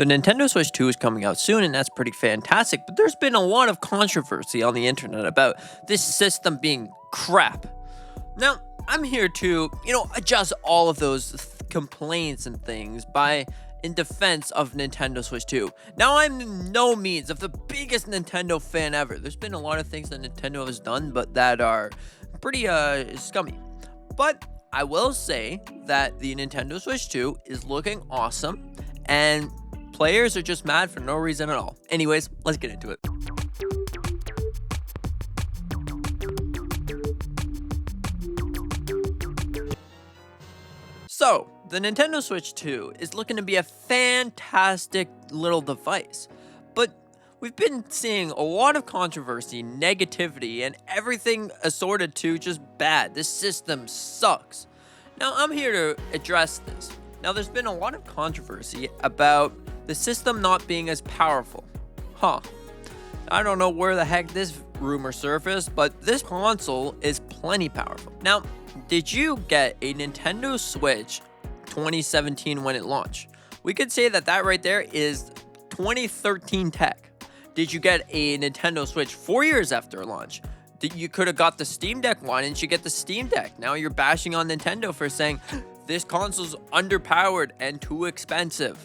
The Nintendo Switch 2 is coming out soon, and that's pretty fantastic, but there's been a lot of controversy on the internet about this system being crap. Now, I'm here to, adjust all of those complaints and things in defense of Nintendo Switch 2. Now, I'm no means of the biggest Nintendo fan ever. There's been a lot of things that Nintendo has done, but that are pretty scummy. But I will say that the Nintendo Switch 2 is looking awesome, and players are just mad for no reason at all. Anyways, let's get into it. So, the Nintendo Switch 2 is looking to be a fantastic little device, but we've been seeing a lot of controversy, negativity, and everything assorted to just bad. This system sucks. Now, I'm here to address this. Now, there's been a lot of controversy about the system not being as powerful. I don't know where the heck this rumor surfaced, but this console is plenty powerful. Now, did you get a Nintendo Switch 2017 when it launched? We could say that right there is 2013 tech. Did you get a Nintendo Switch 4 years after launch? You could have got the Steam Deck. Why didn't you get the Steam Deck? Now you're bashing on Nintendo for saying this console's underpowered and too expensive.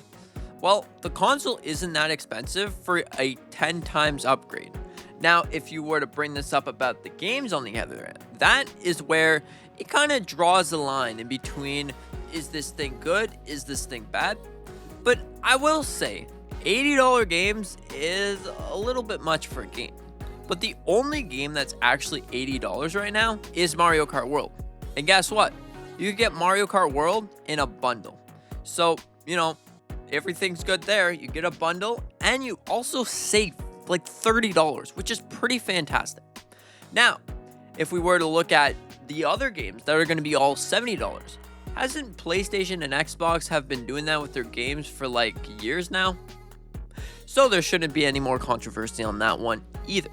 Well, the console isn't that expensive for a 10 times upgrade. Now, if you were to bring this up about the games on the other end, that is where it kind of draws the line in between, is this thing good? Is this thing bad? But I will say, $80 games is a little bit much for a game. But the only game that's actually $80 right now is Mario Kart World. And guess what? You can get Mario Kart World in a bundle. So, everything's good there. You get a bundle and you also save like $30, which is pretty fantastic. Now, if we were to look at the other games that are going to be all $70, hasn't PlayStation and Xbox have been doing that with their games for like years now? So there shouldn't be any more controversy on that one either.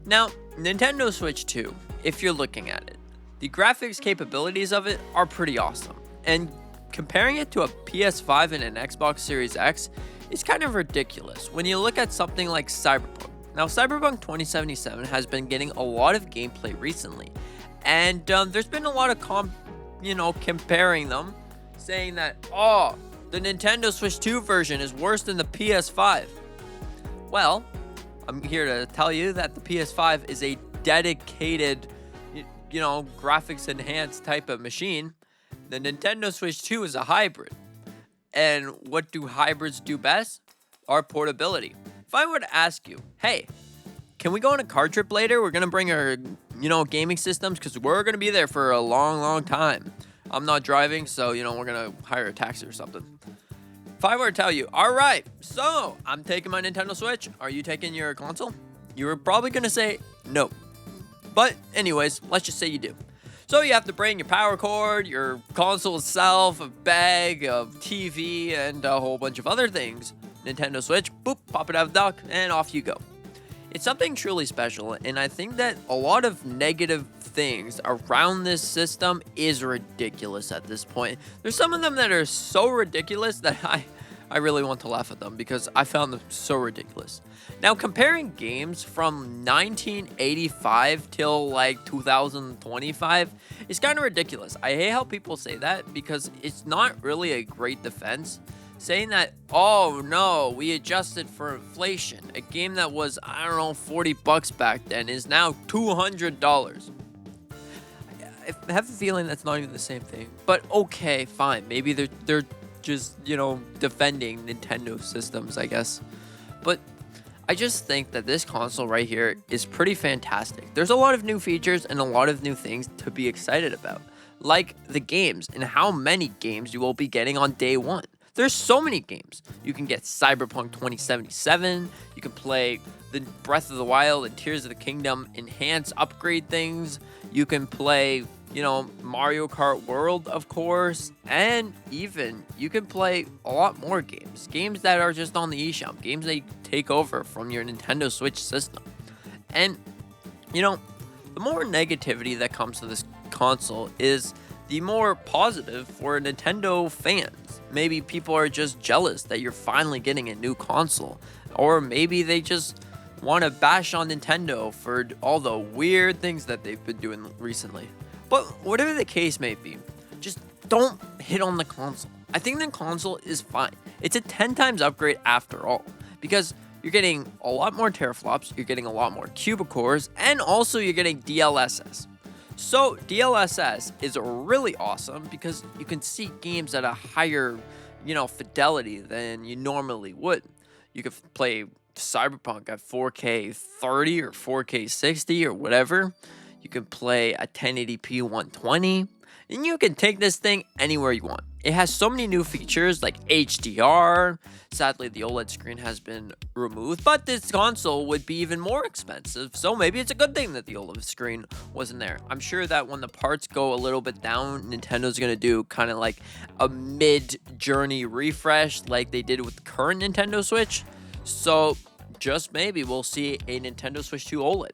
Now, Nintendo Switch 2, if you're looking at it, the graphics capabilities of it are pretty awesome. And comparing it to a PS5 and an Xbox Series X is kind of ridiculous when you look at something like Cyberpunk. Now, Cyberpunk 2077 has been getting a lot of gameplay recently, and there's been a lot of comparing them, saying that, the Nintendo Switch 2 version is worse than the PS5. Well, I'm here to tell you that the PS5 is a dedicated, graphics enhanced type of machine. The Nintendo Switch 2 is a hybrid. And what do hybrids do best? Our portability. If I were to ask you, hey, can we go on a car trip later? We're going to bring our, gaming systems because we're going to be there for a long, long time. I'm not driving, so, we're going to hire a taxi or something. If I were to tell you, all right, so I'm taking my Nintendo Switch. Are you taking your console? You were probably going to say no. But anyways, let's just say you do. So you have to bring your power cord, your console itself, a bag of TV, and a whole bunch of other things. Nintendo Switch, boop, pop it out of the dock, and off you go. It's something truly special, and I think that a lot of negative things around this system is ridiculous at this point. There's some of them that are so ridiculous that I really want to laugh at them because I found them so ridiculous. Now, comparing games from 1985 till like 2025 is kind of ridiculous. I hate how people say that because it's not really a great defense. Saying that, oh no, we adjusted for inflation. A game that was, $40 back then is now $200. I have a feeling that's not even the same thing. But okay, fine. Maybe they're just, defending Nintendo systems, I guess. But I just think that this console right here is pretty fantastic. There's a lot of new features and a lot of new things to be excited about. Like the games and how many games you will be getting on day one. There's so many games. You can get Cyberpunk 2077. You can play the Breath of the Wild and Tears of the Kingdom enhance upgrade things. You can play, Mario Kart World, of course. And even you can play a lot more games. Games that are just on the eShop. Games that you take over from your Nintendo Switch system. And, the more negativity that comes to this console is the more positive for Nintendo fans. Maybe people are just jealous that you're finally getting a new console, or maybe they just want to bash on Nintendo for all the weird things that they've been doing recently. But whatever the case may be, just don't hit on the console. I think the console is fine. It's a 10 times upgrade after all, because you're getting a lot more teraflops, you're getting a lot more cubic cores, and also you're getting DLSS. So DLSS is really awesome because you can see games at a higher, fidelity than you normally would. You could play Cyberpunk at 4K 30 or 4K 60 or whatever. You can play at 1080p 120, and you can take this thing anywhere you want. It has so many new features like HDR. Sadly, the OLED screen has been removed, but this console would be even more expensive, so maybe it's a good thing that the OLED screen wasn't there. I'm sure that when the parts go a little bit down, Nintendo's going to do kind of like a mid-journey refresh like they did with the current Nintendo Switch. So just maybe we'll see a Nintendo Switch 2 OLED.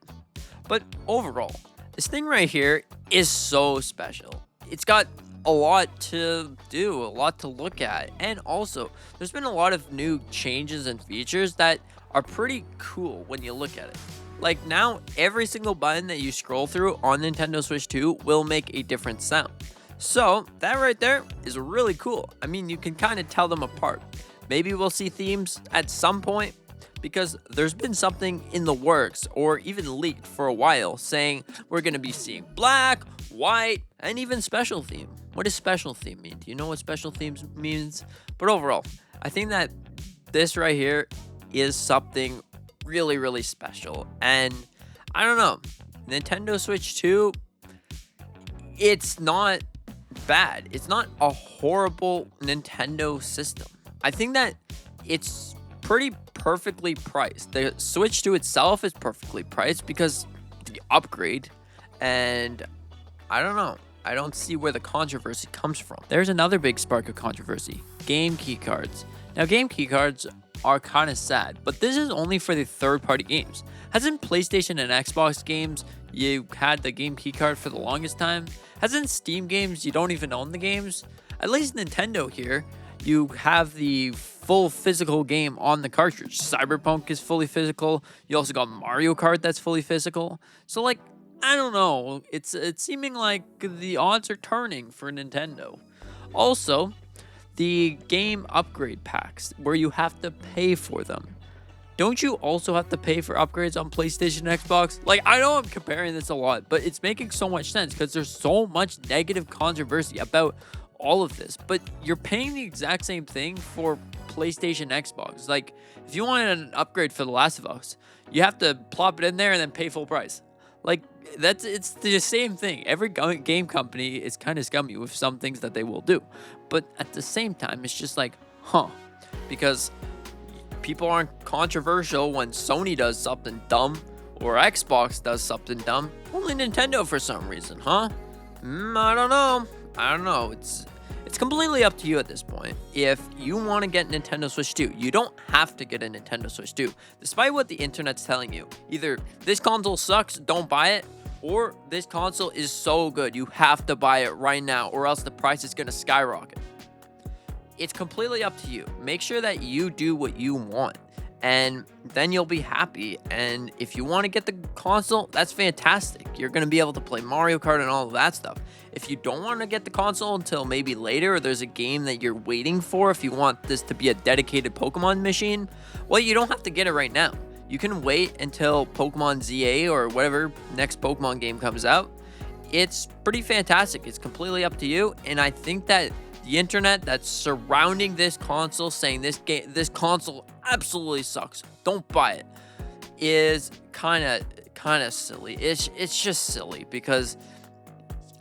But overall, this thing right here is so special. It's got a lot to do, a lot to look at, and also there's been a lot of new changes and features that are pretty cool when you look at it. Like now, every single button that you scroll through on Nintendo Switch 2 will make a different sound. So that right there is really cool. I mean, you can kind of tell them apart. Maybe we'll see themes at some point, because there's been something in the works or even leaked for a while saying we're going to be seeing black, white, and even special theme. What does special theme mean? Do you know what special themes means? But overall, I think that this right here is something really, really special. And I don't know, Nintendo Switch 2, it's not bad. It's not a horrible Nintendo system. I think that it's pretty perfectly priced. The Switch 2 itself is perfectly priced because the upgrade, and I don't know. I don't see where the controversy comes from. There's another big spark of controversy: game keycards. Now, game keycards are kind of sad, but this is only for the third-party games. Hasn't PlayStation and Xbox games, you had the game keycard for the longest time? Hasn't Steam games, you don't even own the games? At least Nintendo here, you have the full physical game on the cartridge. Cyberpunk is fully physical. You also got Mario Kart that's fully physical. So, like, I don't know. It's seeming like the odds are turning for Nintendo. Also, the game upgrade packs where you have to pay for them. Don't you also have to pay for upgrades on PlayStation and Xbox? Like, I know I'm comparing this a lot, but it's making so much sense because there's so much negative controversy about all of this. But you're paying the exact same thing for PlayStation, Xbox. Like, if you wanted an upgrade for The Last of Us, you have to plop it in there and then pay full price. Like, it's the same thing. Every game company is kind of scummy with some things that they will do. But at the same time, it's just like, because people aren't controversial when Sony does something dumb or Xbox does something dumb. Only Nintendo for some reason, huh? I don't know. It's completely up to you at this point. If you want to get Nintendo Switch 2, you don't have to get a Nintendo Switch 2. Despite what the internet's telling you, either this console sucks, don't buy it, or this console is so good, you have to buy it right now, or else the price is going to skyrocket. It's completely up to you. Make sure that you do what you want, and then you'll be happy. And if you want to get the console, that's fantastic. You're going to be able to play Mario Kart and all of that stuff. If you don't want to get the console until maybe later, or there's a game that you're waiting for, if you want this to be a dedicated Pokemon machine, well, you don't have to get it right now. You can wait until Pokemon ZA or whatever next Pokemon game comes out. It's pretty fantastic. It's completely up to you. And I think that the internet that's surrounding this console, saying this console absolutely sucks, don't buy it, is kind of silly. It's just silly because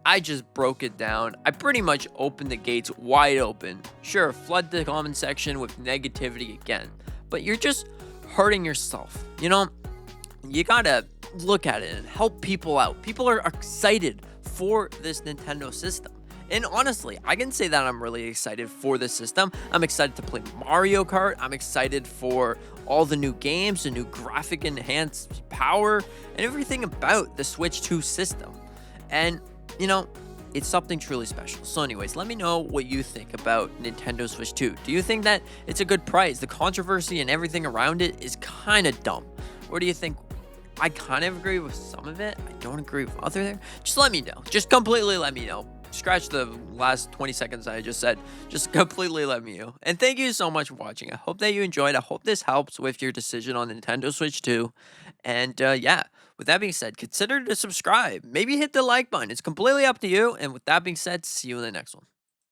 I just broke it down. I pretty much opened the gates wide open. Sure, flood the comment section with negativity again, but you're just hurting yourself. You gotta look at it and help people out. People are excited for this Nintendo system. And honestly, I can say that I'm really excited for this system. I'm excited to play Mario Kart. I'm excited for all the new games, the new graphic enhanced power, and everything about the Switch 2 system. And, it's something truly special. So anyways, let me know what you think about Nintendo Switch 2. Do you think that it's a good price? The controversy and everything around it is kind of dumb. Or do you think I kind of agree with some of it? I don't agree with other there. Just let me know. Just completely let me know. Scratch the last 20 seconds I just said. Just completely let me know. And thank you so much for watching. I hope that you enjoyed. I hope this helps with your decision on Nintendo Switch 2. And yeah, with that being said, consider to subscribe. Maybe hit the like button. It's completely up to you. And with that being said, see you in the next one.